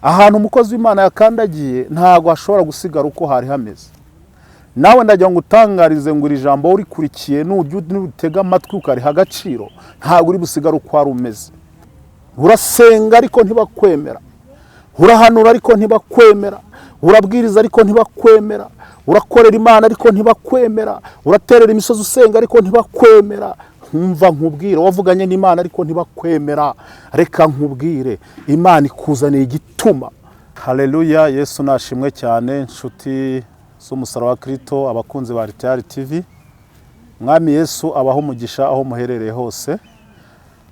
ahantu umukozi w'Imana yakandagiye ntago ashobora gusigara uko hari hameze. Nawe ndagira ngo utangarize ngo iri jambo urikurikiye n'utega amatwi ukariha agaciro, ntago uri busigara uko hari umeze. Urasenga ariko ntibakwemera, urahanura ariko ntibakwemera, urabwiriza ariko ntibakwemera, urakorera Imana ariko ntibakwemera, uraterera imisozi usenga ariko ntibakwemera. Nkumva nkubwire, wavuganye n'Imana ariko ntibakwemera. Reka nkubwire, Imana ikuzaniye igituma. Haleluya, Yesu nashimwe cyane. Nshuti z'umusaraba wa Kristo, abakunzi ba RTR TV, Mwami Yesu abaho umugisha aho muherereye hose.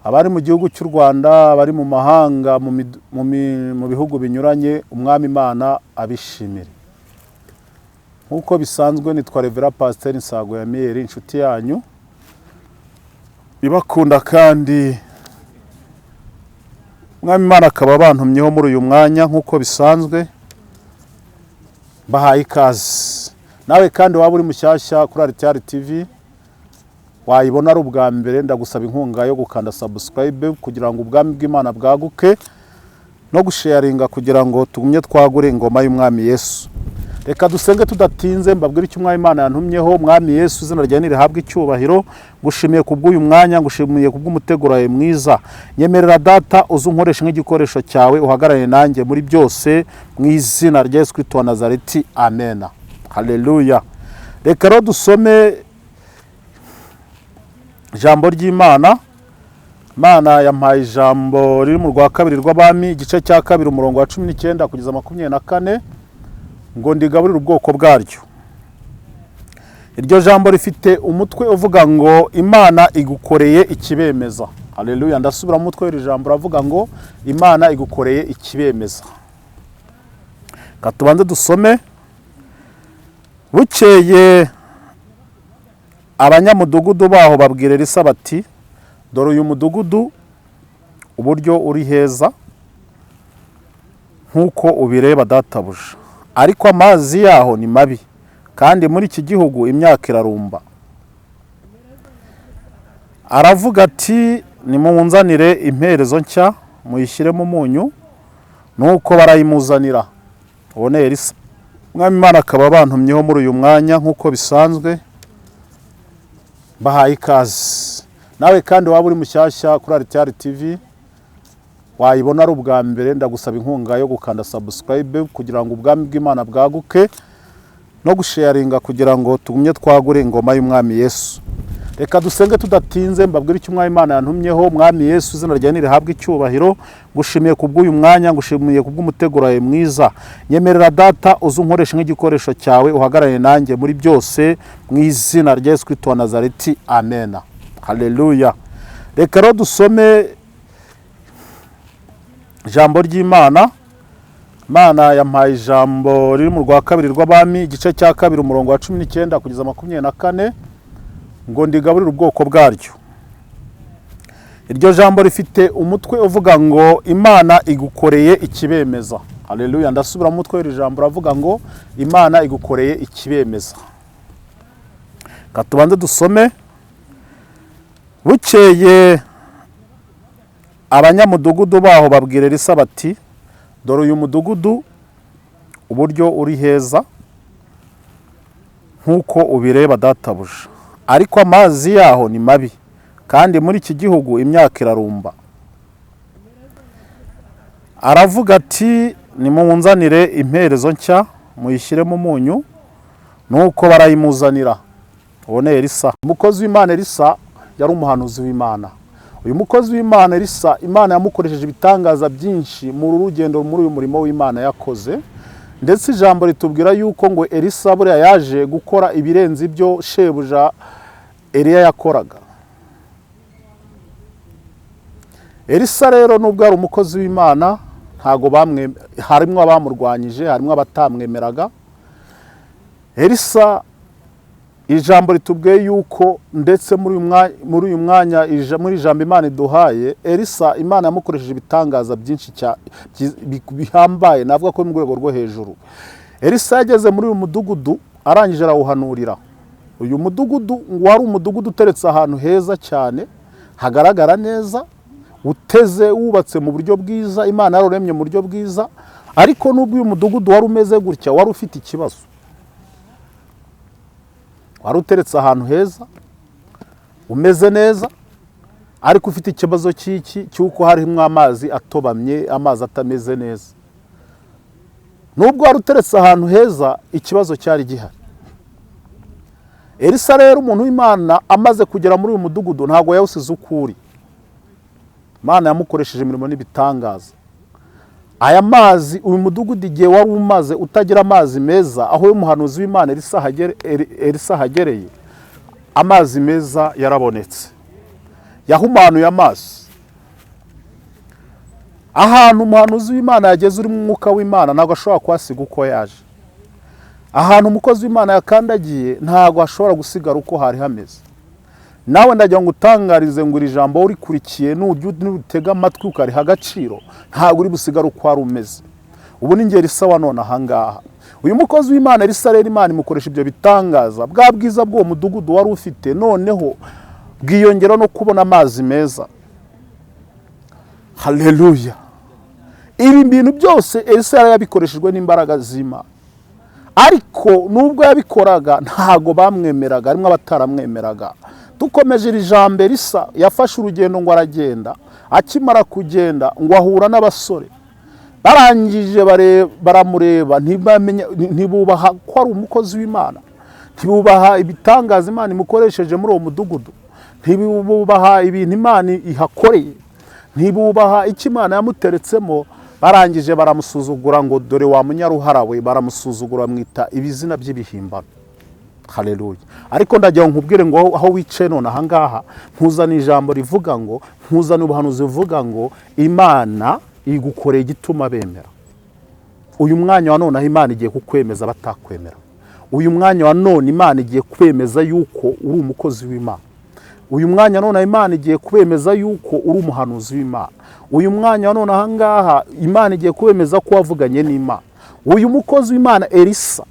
Abari mu gihugu cy'u Rwanda, abari mu mahanga, mu bihugu binyuranye, Umwami Imana abishimire. Nkuko bisanzwe nitwa Reverend Pasteur Nsago ya Mieri, inshuti yanyu ibakunda kandi Umwami Imana akaba bantumyeho muri uyu mwanya. Nkuko bisanzwe bahaye ikaze. Nawe kandi waba uri mushyashya kuri RTR TV, wayibona ari ubwa mbere, ndagusaba inkunga yo gukanda subscribe kugira ngo ubwami bw'Imana bwaguke, no gusharinga kugira ngo tugumye twagure ingoma y'Umwami Yesu. Reka dusenge tudatinze, mbabwire icyo Umwami Imana yantumyeho. Mwami Yesu, izina ryawe nirihabwe icyubahiro. Ngushimiye kubw'uyu mwanya, ngushimiye kubw'umuteguro wawe mwiza. Nyemerera Data uzunkoresha nk'igikoresho cyawe, uhagarare nanjye muri byose, mu izina rya Yesu Kristo wa Nazareti, amen. Haleluya. Reka rero dusome ijambo ry'Imana. Imana yampaye ijambo riri mu rwa kabiri rw'Abami, igice cya kabiri, umurongo wa 19 kugeza 24, ngo ndigaburire ubwoko bwaryo. Iryo jambo rifite umutwe uvuga ngo Imana igukoreye ikibemeza. Haleluya. Ndasubira mu mutwe w'iri jambo ravuga ngo Imana igukoreye ikibemeza. Katubanze dusome. Bukeye abanyamudugudu baho babwira Elisa bati, dore uyu mudugudu uburyo uri heza nkuko ubireba databuja, ariko amazi yaho ni mabi, kandi muri iki gihugu imyaka irarumba. Aravuga ati, nimunzanire imperezo nshya muyishyiremo umunyu. Nuko barayimuzanira. Ubone Elisa. Umwami Imana akaba bantumyeho muri uyu mwanya. Nkuko bisanzwe bahaye ikaze. Nawe kandi waba uri mushyashya kuri RTR TV, wayibona ari ubwa mbere, ndagusaba inkunga yo gukanda subscribe kugira ngo ubwami bw'Imana bwaguke, no gusharinga kugira ngo tugumye twagure ingoma y'Umwami Yesu. Reka dusenge tudatinze, mbabwire icyo Umwami Imana yantumyeho. Mwami Yesu, izina ryawe nirihabwe icyubahiro. Ngushimiye kubw'uyu mwanya, ngushimiye kubw'umuteguro wawe mwiza. Nyemerera Data uzunkoresha nk'igikoresho cyawe, uhagarare nanjye muri byose, mu izina rya Yesu Kristo wa Nazareti, amen. Haleluya. Reka rero dusome ijambo ry'Imana. Imana yampaye ijambo riri mu rwa kabiri rw'Abami, igice cya kabiri, umurongo wa 19 kugeza 24, ngo ndigaburire ubwoko bwaryo. Iryo jambo rifite umutwe uvuga ngo Imana igukoreye ikibemeza. Haleluya. Ndasubira mu mutwe w'iri jambo ravuga ngo Imana igukoreye ikibemeza. Katubanze dusome. Bukeye abanyamudugudu baho babwira Elisa bati, dore uyu mudugudu uburyo uri heza nkuko ubireba databuja, ariko amazi yaho ni mabi, kandi muri iki gihugu imyaka irarumba. Aravuga ati, nimunzanire imperezo nshya muyishyiremo umunyu. Nuko barayimuzanira. Ubone Elisa. Umukozi w'Imana Elisa yari umuhanuzi w'Imana. Uyu mukozi w'Imana Elisa, Imana yamukoresheje ibitangaza byinshi mu rugendo muri uyu murimo w'Imana yakoze, ndetse ijambo ritubwira yuko ngo Elisa buriya yaje gukora ibirenze ibyo shebuja Eliya yakoraga. Elisa rero nubwo ari umukozi w'Imana, ntago harimo abamurwanyije, harimo abatamwemeraga. Elisa, ijambo ritubwiye yuko ndetse muri uyu mwanya muri ijambo Imana iduhaye, Elisa Imana yamukoresheje ibitangaza byinshi bihambaye, navuga ko mu rwego rwo hejuru. Elisa yageze muri uyu mudugudu, arangije arawuhanurira. Uyu mudugudu wari umudugudu uteretse ahantu heza cyane, hagaragara neza, uteze, wubatse mu buryo bwiza, Imana yaroremye mu buryo bwiza. ariko nubwo uyu mudugudu wari umeze gutya wari ufite ikibazo, wari uteretse ahantu heza umeze neza, ariko ufite ikibazo cy'uko harimo amazi atobamye, amazi atameze neza. Nubwo wari uteretse ahantu heza, ikibazo cyari gihari. Elisa rero umuntu w'Imana amaze kugera muri uyu mudugudu ntabwo yawusize ukuri. Imana yamukoresheje imirimo n'ibitangaza. Aya mazi uyu mudugudu igihe wari umaze utagira amazi meza, aho y'umuhanuzi w'Imana Elisa hagereye, amazi meza yarabonetse, yahumanuye amazi. Ahantu umuhanuzi w'Imana yageze uri mu mwuka w'Imana ntabwo ashobora kuhasiga uko yaje. Ahantu umukozi w'Imana yakandagiye ntabwo ashobora gusigara uko hari hameze. Nawe ndagira ngo utangarize ngo iri jambo urikurikiye n'utega amatwi ukariha agaciro, ntabwo uri busigara uko hari umeze. Ubu ni ngeri sawa none ahangaha. Uyu mukozi w'Imana Elisa rero Imana imukoresha ibyo bitangaza, bwa bwiza bw'uwo mudugudu wari ufite noneho bwiyongera no kubona amazi meza. Haleluya. Ibi bintu byose Elisa yabikoresheje n'imbaraga z'Imana, ariko nubwo yabikoraga ntago bamwemeraga, harimo abataramwemeraga. Dukomeje iri jambo, Elisa yafashe urugendo ngo aragenda, akimara kugenda ngo ahura n'abasore. Barangije baramureba, ntibubaha ko ari umukozi w'Imana, ntibubaha ibitangaza Imana imukoresheje muri uwo mudugudu, ntibubaha ibintu Imana ihakoreye, ntibubaha icyo Imana yamuteretsemo. Barangije baramusuzugura ngo dore wa munyaruhara we, baramusuzugura bamwita ibizina by'ibihimbano. Haleluya. Ariko ndagira nkubwire ngo aho wicaye none ahangaha, nkuzana ijambo rivuga ngo, nkuzana ubuhanuzi buvuga ngo Imana igukoreye igituma bemera. Uyu mwanya wa none Imana igiye kukwemeza batakwemera. Uyu mwanya wa none Imana igiye kwemeza yuko uri umukozi w'Imana. Uyu mwanya none Imana igiye kwemeza yuko uri umuhanuzi w'Imana. Uyu mwanya wa none ahangaha Imana igiye kwemeza ko wavuganye n'Imana. Uyu mukozi w'Imana Elisa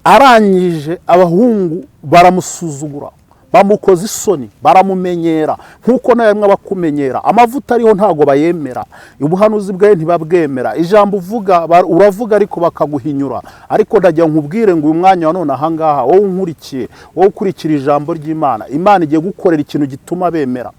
arangije abahungu baramusuzugura, bamukoza isoni, baramumenyera nkuko nawe mwe bakumenyera. Amavuta ariho ntago bayemera, ubuhanuzi bwawe ntibabwemera, ijambo uvuga uravuga ariko bakaguhinyura. Ariko ndagira nkubwire ngo uyu mwanya wa none ahangaha wowe unkurikiye, wowe ukurikira ijambo ry'Imana, Imana igiye gukorera ikintu gituma bemera.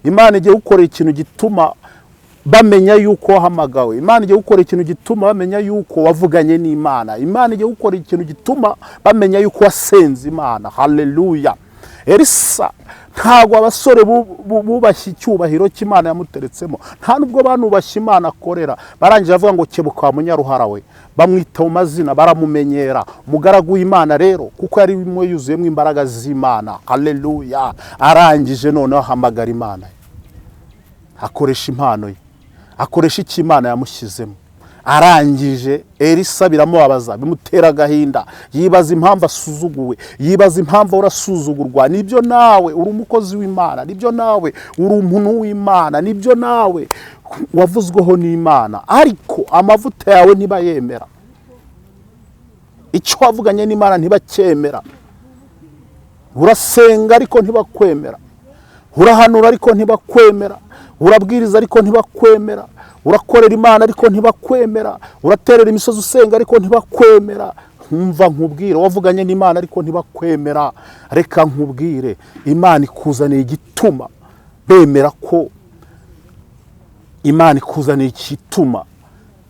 Imana igiye gukorera ikintu gituma bamenya yuko wahamagawe. Imana igiye gukora ikintu gituma bamenya yuko wavuganye n'Imana. Imana igiye gukora ikintu gituma bamenya yuko wasenze Imana. Haleluya. Elisa ntago abasore bubashye icyubahiro cy'Imana yamuteretsemo, nta nubwo banubashye Imana akorera. Barangije avuga ngo kebuka wa munyaruhara we, bamwita mu mazina, baramumenyera. Umugaragu w'Imana rero kuko yari yuzuyemo imbaraga z'Imana. Haleluya. Arangije noneho ahamagara Imana, akoresha impano ye, akoresha icyo Imana yamushyizemo. Arangije Elisa biramubabaza, bimutera agahinda, yibaza impamvu asuzuguwe, yibaza impamvu urasuzugurwa. Nibyo nawe uri umukozi w'Imana, nibyo nawe uri umuntu w'Imana, nibyo nawe wavuzweho n'Imana, ariko amavuta yawe ntibayemera. Icyo wavuganye n'Imana ntibacyemera. Urasenga ariko ntibakwemera, urahanura ariko ntibakwemera, urabwiriza ariko ntibakwemera, urakorera Imana ariko ntibakwemera, uraterera imisozi usenga ariko ntibakwemera. Nkumva nkubwire, wavuganye n'Imana ariko ntibakwemera. Reka nkubwire, Imana ikuzaniye igituma bemera ko, Imana ikuzaniye igituma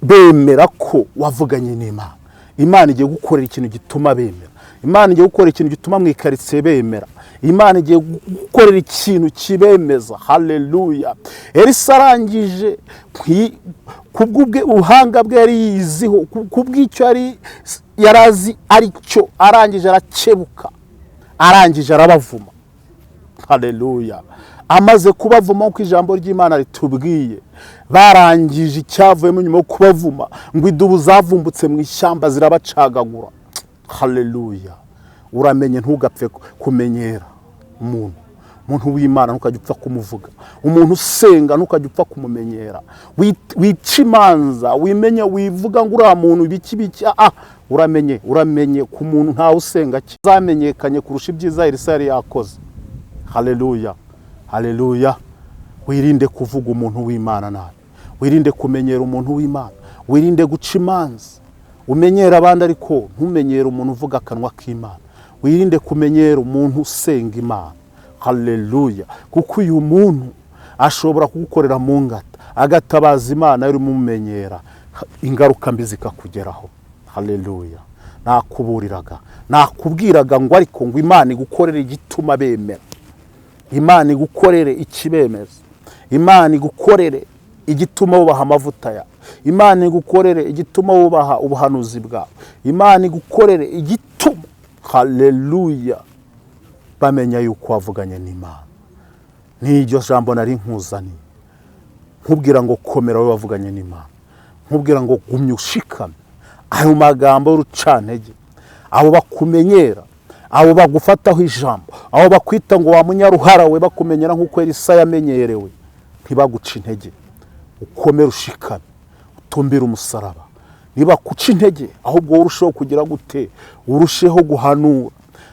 bemera ko wavuganye n'Imana. Imana igiye gukorera ikintu gituma bemera. Imana igiye gukorera ikintu gituma mwikaritsiye bemera. Imana igiye gukorera ikintu kibemeza. Haleluya. Elisa arangije kubw'ubwe ubuhanga bwe yari yiziho, kubw'icyo yarazi aricyo, arangije arakebuka, arangije arabavuma. Haleluya. Amaze kubavuma uko ijambo ry'Imana ritubwiye, barangije icyavuyemo nyuma yo kubavuma ngo idubu zavumbutse mu ishyamba zirabacagagura. Haleluya. Uramenye ntugapfe kumenyera umuntu w'Imana, ntukajya upfa kumuvuga. Umuntu usenga ntukajya upfa kumumenyera. Wica imanza, wimenye, wivuga ngo uriya muntu ibiki. Uramenye ku muntu ntawe usenga zamenyekanye kurusha ibyiza Elisa yari yakoze. Haleluya. Haleluya. Wirinde kuvuga umuntu w'Imana nabi. wirinde kumenyera umuntu w'Imana, wirinde guca imanza, umenyera abandi ariko ntumenyere umuntu uvuga akanwa k'Imana, wirinde kumenyera umuntu usenga Imana. Haleluya. Kuko uyu muntu ashobora kugukorera mu ngata agatabaza Imana yari umumenyera, ingaruka mbi zikakugeraho. Haleluya. Nakuburiraga, nakubwiraga ngo ariko ngo Imana igukorere igituma bemera, Imana igukorere ikibemeza, Imana igukorere igituma wubaha amavuta yawe, Imana igukorere igituma wubaha ubuhanuzi bwawe, Imana igukorere igituma, haleluya, bamenya yuko wavuganye n'Imana. N'iryo jambo nari nkuzaniye, nkubwira ngo komera wowe wavuganye n'Imana, nkubwira ngo gumya ushikame. Ayo magambo y'urucantege, abo bakumenyera, abo bagufataho ijambo, abo bakwita ngo wa munyaruhara we, bakumenyera nk'uko Elisa yamenyerewe, ntibaguca intege, ukomere ushikame, utumbire umusaraba. Nibakuca intege, ahubwo urusheho kugira gute, urusheho guhanura.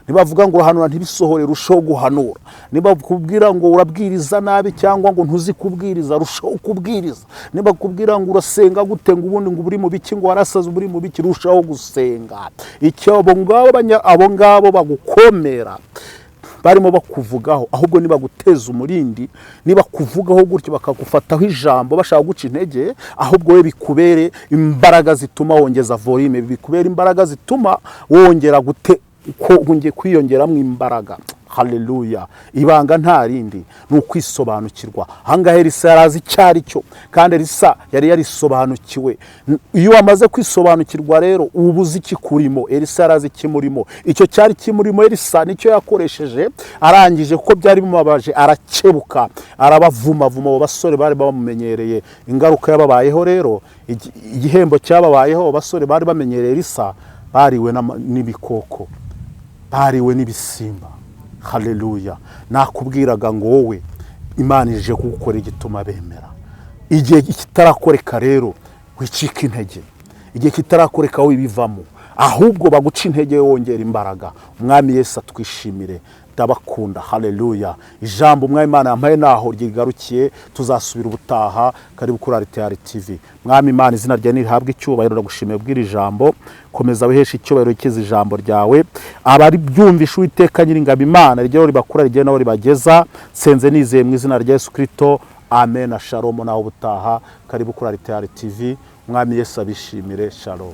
Nibavuga ngo urahanura ntibisohore, rusheho guhanura. Nibakubwira ngo urabwiriza nabi cyangwa ngo ntuzi kubwiriza, rusheho kubwiriza. Nibakubwira ngo urasenga gute ngo ubundi ngo uri mu biki, ngo warasaza uri mu biki, rusheho gusenga. Icyo abo ngabo bagukomera barimo bakuvugaho, ahubwo nibaguteza umurindi, nibakuvugaho gutyo bakagufataho ijambo bashaka guca intege, ahubwo we bikubere imbaraga zituma wongeza volume, bikubere imbaraga zituma wongera gute ko ungiye kwiyongeramo imbaraga. Haleluya. Ibanga nta rindi ni ukwisobanukirwa. Ahangahe Elisa yarazi icyari cyo, kandi Elisa yari yarisobanukiwe. Iyo wamaze kwisobanukirwa rero ubuzi kikurimo, Elisa yarazi kimurimo. Icyo cyari kimurimo Elisa nicyo yakoresheje, arangije kuko byari bimubabaje arakebuka, arabavuma abo basore bari bamumenyereye. Ingaruka yababayeho rero, igihembo cyababayeho, abasore bari bamenyereye Elisa bariwe n'ibikoko, bariwe n'ibisimba. Haleluya. Nakubwiraga ngo wowe Imana ije kugukora igituma bemera. Igihe kitarakoreka rero wicika intege, igihe kitarakoreka wowe ibivamo, ahubwo baguca intege wongera imbaraga. Umwami Yesu atwishimire, ndabakunda. Haleluya. Ijambo Umwami Imana yampaye naho ryigarukiye, tuzasubira ubutaha. Karibu kuri RTR TV. Mwami Imana, izina ryawe nirihabwe icyubahiro, ndagushimiye bw'iri jambo, komeza wihesha icyubahiro kiza ijambo ryawe. Abari byumvisha Uwiteka Nyiringabo Imana rigero ribakura rigena naho ribageza, senze nizeye mu izina rya Yesu Kristo, amen. Shalom naho ubutaha. Karibu kuri RTR TV. Mwami Yesu abishimire. Shalom.